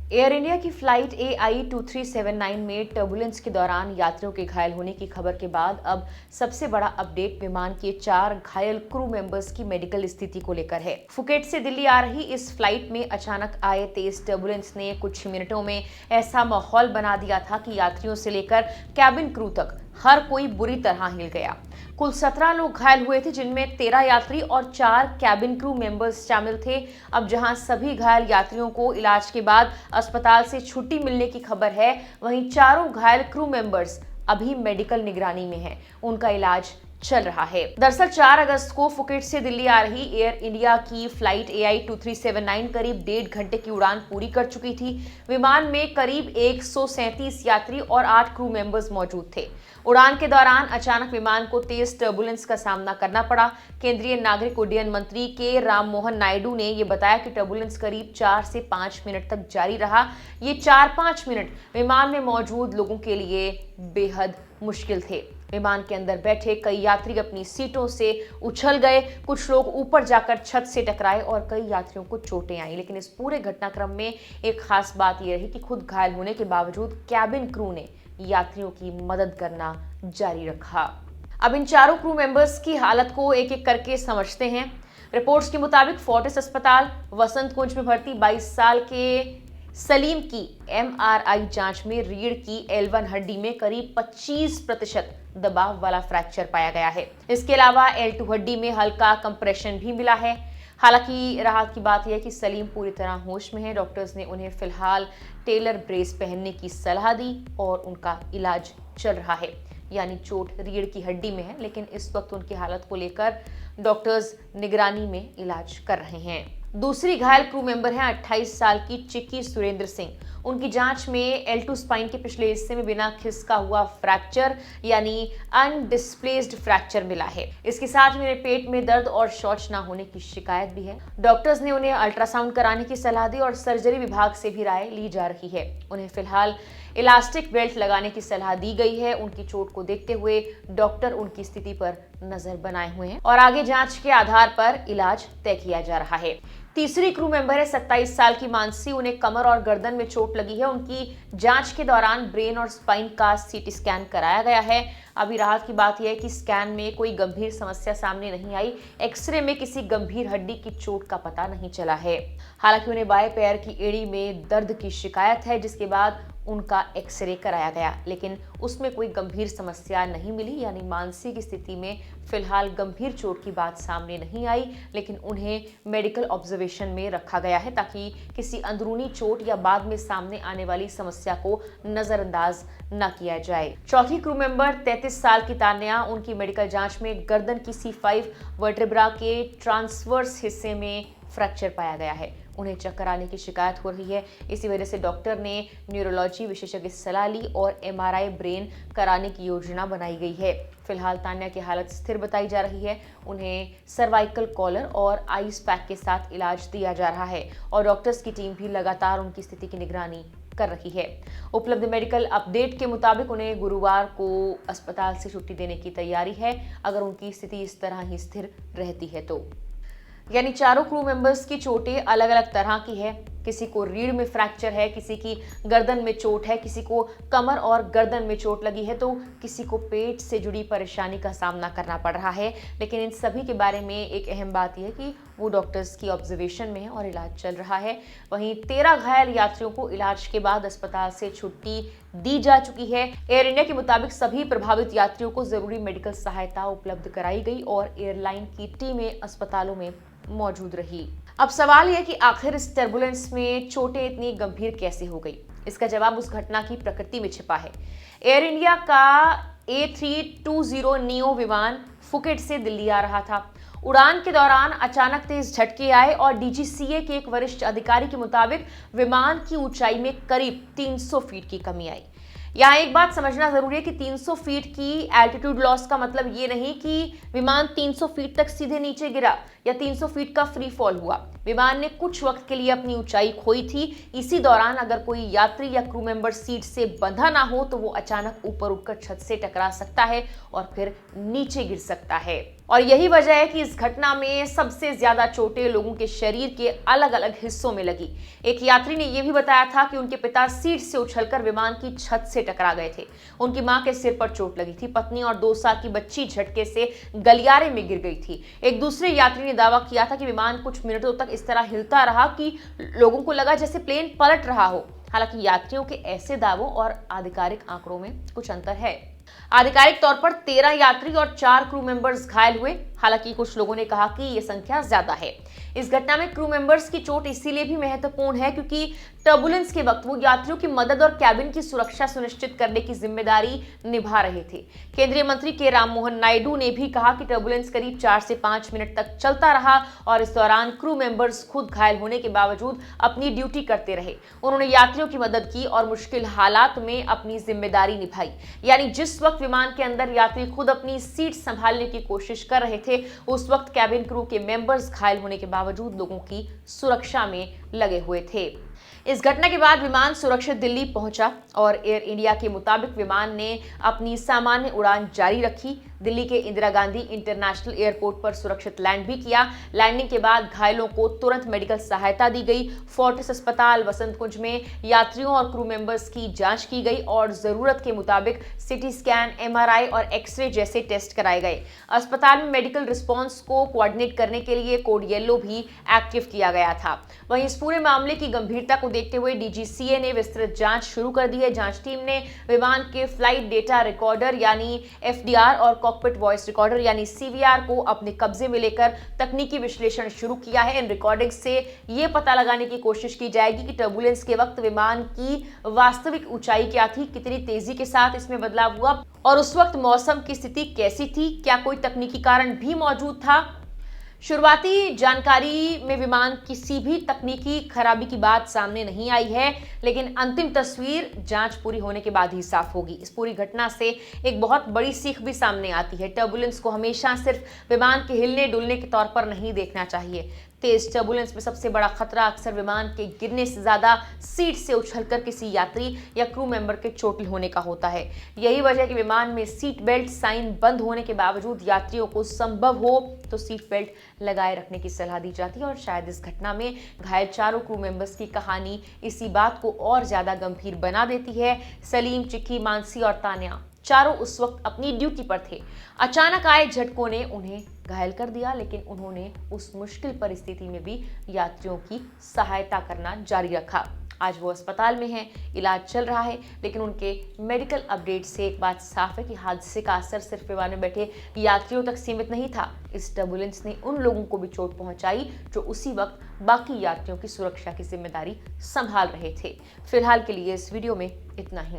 Air India की flight AI-2379 में turbulence के दौरान यात्रियों के घायल होने की खबर के बाद अब सबसे बड़ा अपडेट विमान के 4 घायल क्रू मेंबर्स की मेडिकल स्थिति को लेकर है। फुकेट से दिल्ली आ रही इस फ्लाइट में अचानक आए तेज टर्बुलेंस ने कुछ मिनटों में ऐसा माहौल बना दिया था कि यात्रियों से लेकर कैबिन क्रू तक हर कोई बुरी तरह हिल गया। कुल 17 लोग घायल हुए थे, जिनमें 13 यात्री और 4 कैबिन क्रू मेंबर्स शामिल थे। अब जहां सभी घायल यात्रियों को इलाज के बाद अस्पताल से छुट्टी मिलने की खबर है, वहीं चारों घायल क्रू मेंबर्स अभी मेडिकल निगरानी में हैं। उनका इलाज चल रहा है। दरअसल 4 अगस्त को फुकेट से दिल्ली आ रही एयर इंडिया की फ्लाइट AI-2379 करीब 1.5 घंटे की उड़ान पूरी कर चुकी थी। विमान में करीब 137 यात्री और 8 क्रू मेंबर्स मौजूद थे। उड़ान के दौरान अचानक विमान को तेज टर्बुलेंस का सामना करना पड़ा। केंद्रीय नागरिक उड्डयन मंत्री के राम मोहन नायडू ने यह बताया कि टर्बुलेंस करीब 4 से 5 मिनट तक जारी रहा। ये 4-5 मिनट विमान में मौजूद लोगों के लिए बेहद मुश्किल थे। विमान के अंदर बैठे कई यात्री अपनी सीटों से उछल गए, कुछ लोग ऊपर जाकर छत से टकराए और कई यात्रियों को चोटें आई। लेकिन इस पूरे घटनाक्रम में एक खास बात यह रही कि खुद घायल होने के बावजूद कैबिन क्रू ने यात्रियों की मदद करना जारी रखा। अब इन चारों क्रू मेंबर्स की हालत को एक एक करके समझते हैं। रिपोर्ट्स के मुताबिक फोर्टिस अस्पताल वसंत कुंज में भर्ती 22 साल के सलीम की MRI जांच में रीढ़ की L1 हड्डी में करीब 25% दबाव वाला फ्रैक्चर पाया गया है। इसके अलावा L2 हड्डी में हल्का कंप्रेशन भी मिला है। हालांकि राहत की बात यह है कि सलीम पूरी तरह होश में है। डॉक्टर्स ने उन्हें फिलहाल टेलर ब्रेस पहनने की सलाह दी और उनका इलाज चल रहा है। यानी चोट रीढ़ की हड्डी में है, लेकिन इस वक्त उनकी हालत को लेकर डॉक्टर्स निगरानी में इलाज कर रहे हैं। दूसरी घायल क्रू मेंबर है 28 साल की चिक्की सुरेंद्र सिंह। उनकी जांच में L2 स्पाइन के पिछले हिस्से में बिना खिसका हुआ फ्रैक्चर यानी अनडिस्प्लेस्ड फ्रैक्चर मिला है। इसके साथ में पेट में दर्द और शौच न होने की शिकायत भी है। डॉक्टर्स ने उन्हें अल्ट्रासाउंड कराने की सलाह दी और सर्जरी विभाग से भी राय ली जा रही है। उन्हें फिलहाल इलास्टिक बेल्ट लगाने की सलाह दी गई है। उनकी चोट को देखते हुए डॉक्टर उनकी स्थिति पर नजर बनाए हुए हैं और आगे जांच के आधार पर इलाज तय किया जा रहा है। तीसरी क्रू मेंबर है 27 साल की मानसी। उन्हें कमर और गर्दन में चोट लगी है। उनकी जांच के दौरान ब्रेन और स्पाइन का CT स्कैन कराया गया है। अभी राहत की बात यह है कि स्कैन में कोई गंभीर समस्या सामने नहीं आई। एक्सरे में किसी गंभीर हड्डी की चोट का पता नहीं चला है। हालांकि उन्हें बाएं पैर की एड़ी में दर्द की शिकायत है, जिसके बाद उनका एक्सरे कराया गया, लेकिन उसमें कोई गंभीर समस्या नहीं मिली। यानी मानसी की स्थिति में फिलहाल गंभीर चोट की बात सामने नहीं आई, लेकिन उन्हें मेडिकल ऑब्जर्वेशन में रखा गया है ताकि किसी अंदरूनी चोट या बाद में सामने आने वाली समस्या को नजरअंदाज न किया जाए। चौथी क्रू मेंबर 33 साल की तान्या। उनकी मेडिकल जांच में गर्दन की C5 वर्टेब्रा के ट्रांसवर्स हिस्से में फ्रैक्चर पाया गया है। उन्हें चक्कर आने की शिकायत हो रही है। इसी वजह से डॉक्टर ने न्यूरोलॉजी विशेषज्ञ सलाह ली और MRI ब्रेन कराने की योजना बनाई गई है। फिलहाल तान्या की हालत स्थिर बताई जा रही है। उन्हें सर्वाइकल कॉलर और आइस पैक के साथ इलाज दिया जा रहा है और डॉक्टर्स की टीम भी लगातार उनकी स्थिति की निगरानी कर रही है। उपलब्ध मेडिकल अपडेट के मुताबिक उन्हें गुरुवार को अस्पताल से छुट्टी देने की तैयारी है, अगर उनकी स्थिति इस तरह ही स्थिर रहती है तो। यानी चारों क्रू मेंबर्स की चोटें अलग अलग तरह की है। किसी को रीढ़ में फ्रैक्चर है, किसी की गर्दन में चोट है, किसी को कमर और गर्दन में चोट लगी है, तो किसी को पेट से जुड़ी परेशानी का सामना करना पड़ रहा है। लेकिन इन सभी के बारे में एक अहम बात यह है कि वो डॉक्टर्स की ऑब्जर्वेशन में है और इलाज चल रहा है। वहीं 13 घायल यात्रियों को इलाज के बाद अस्पताल से छुट्टी दी जा चुकी है। एयर इंडिया के मुताबिक सभी प्रभावित यात्रियों को जरूरी मेडिकल सहायता उपलब्ध कराई गई और एयरलाइन की टीमें अस्पतालों में मौजूद रही। अब सवाल यह कि आखिर इस टर्बुलेंस में चोटें इतनी गंभीर कैसे हो गई? इसका जवाब उस घटना की प्रकृति में छिपा है। एयर इंडिया का A320 नियो विमान फुकेट से दिल्ली आ रहा था। उड़ान के दौरान अचानक तेज झटके आए और DGCA के एक वरिष्ठ अधिकारी के मुताबिक विमान की ऊंचाई में करीब 300 फीट की कमी आई। यहाँ एक बात समझना जरूरी है कि 300 फीट की एल्टीट्यूड लॉस का मतलब ये नहीं कि विमान 300 फीट तक सीधे नीचे गिरा या 300 फीट का फ्री फॉल हुआ। विमान ने कुछ वक्त के लिए अपनी ऊंचाई खोई थी। इसी दौरान अगर कोई यात्री या क्रू मेंबर सीट से बंधा ना हो तो वो अचानक ऊपर उठकर छत से टकरा सकता है और फिर नीचे गिर सकता है। और यही वजह है कि इस घटना में सबसे ज्यादा चोटें लोगों के शरीर के अलग अलग हिस्सों में लगी। एक यात्री ने यह भी बताया था कि उनके पिता सीट से उछलकर विमान की छत से टकरा गए थे। उनकी मां के सिर पर चोट लगी थी। पत्नी और 2 साल की बच्ची झटके से गलियारे में गिर गई थी। एक दूसरे यात्री ने दावा किया था कि विमान कुछ मिनटों तक इस तरह हिलता रहा कि लोगों को लगा जैसे प्लेन पलट रहा हो। हालांकि यात्रियों के ऐसे दावों और आधिकारिक आंकड़ों में कुछ अंतर है। आधिकारिक तौर पर 13 यात्री और 4 क्रू मेंबर्स घायल हुए। हालांकि कुछ लोगों ने कहा कि यह संख्या ज्यादा है। इस घटना में क्रू मेंबर्स की चोट इसीलिए भी महत्वपूर्ण है क्योंकि टर्बुलेंस के वक्त वो यात्रियों की मदद और कैबिन की सुरक्षा सुनिश्चित करने की जिम्मेदारी निभा रहे थे। केंद्रीय मंत्री के राम मोहन नायडू ने भी कहा कि टर्बुलेंस करीब 4 से 5 मिनट तक चलता रहा और इस दौरान क्रू मेंबर्स खुद घायल होने के बावजूद अपनी ड्यूटी करते रहे। उन्होंने यात्रियों की मदद की और मुश्किल हालात में अपनी जिम्मेदारी निभाई। यानी जिस वक्त विमान के अंदर यात्री खुद अपनी सीट संभालने की कोशिश कर रहे थे, उस वक्त कैबिन क्रू के मेंबर्स घायल होने के बावजूद लोगों की सुरक्षा में लगे हुए थे। इस घटना के बाद विमान सुरक्षित दिल्ली पहुंचा और एयर इंडिया के मुताबिक विमान ने अपनी सामान्य उड़ान जारी रखी। दिल्ली के इंदिरा गांधी इंटरनेशनल एयरपोर्ट पर सुरक्षित लैंड भी किया। लैंडिंग के बाद घायलों को तुरंत मेडिकल सहायता दी गई। फोर्टिस अस्पताल वसंत कुंज में यात्रियों और क्रू मेंबर्स की जांच की गई और जरूरत के मुताबिक सिटी स्कैन, MRI और एक्सरे जैसे टेस्ट कराए गए। अस्पताल में मेडिकल रिस्पॉन्स को कोऑर्डिनेट करने के लिए कोड येलो भी एक्टिव किया गया था। वहीं इस पूरे मामले की गंभीरता को देखते हुए DGCA ने विस्तृत जांच शुरू कर दी है। जांच टीम ने विमान के फ्लाइट डेटा रिकॉर्डर यानी FDR और कॉकपिट वॉइस रिकॉर्डर यानी CVR को अपने कब्जे में लेकर तकनीकी विश्लेषण शुरू किया है। इन रिकॉर्डिंग से यह पता लगाने की कोशिश की जाएगी कि टर्बुलेंस के वक्त विमान की वास्तविक ऊंचाई क्या थी, कितनी तेजी के साथ इसमें बदलाव हुआ और उस वक्त मौसम की स्थिति कैसी थी, क्या कोई तकनीकी कारण भी मौजूद था। शुरुआती जानकारी में विमान किसी भी तकनीकी खराबी की बात सामने नहीं आई है, लेकिन अंतिम तस्वीर जांच पूरी होने के बाद ही साफ होगी। इस पूरी घटना से एक बहुत बड़ी सीख भी सामने आती है। टर्बुलेंस को हमेशा सिर्फ विमान के हिलने डुलने के तौर पर नहीं देखना चाहिए। तेज टर्बुलेंस में सबसे बड़ा खतरा अक्सर विमान के गिरने से ज्यादा सीट से उछलकर किसी यात्री या क्रू मेंबर के चोटिल होने का होता है। यही वजह है कि विमान में सीट बेल्ट साइन बंद होने के बावजूद यात्रियों को संभव हो तो सीट बेल्ट लगाए रखने की सलाह दी जाती है। और शायद इस घटना में घायल 4 क्रू मेंबर्स की कहानी इसी बात को और ज्यादा गंभीर बना देती है। सलीम, चिक्की, मानसी और तान्या चारों उस वक्त अपनी ड्यूटी पर थे। अचानक आए झटकों ने उन्हें घायल कर दिया, लेकिन उन्होंने उस मुश्किल परिस्थिति में भी यात्रियों की सहायता करना जारी रखा। आज वो अस्पताल में हैं, इलाज चल रहा है, लेकिन उनके मेडिकल अपडेट से एक बात साफ है कि हादसे का असर सिर्फ विमान में बैठे यात्रियों तक सीमित नहीं था। इस टर्बुलेंस ने उन लोगों को भी चोट पहुंचाई जो उसी वक्त बाकी यात्रियों की सुरक्षा की जिम्मेदारी संभाल रहे थे। फिलहाल के लिए इस वीडियो में इतना ही।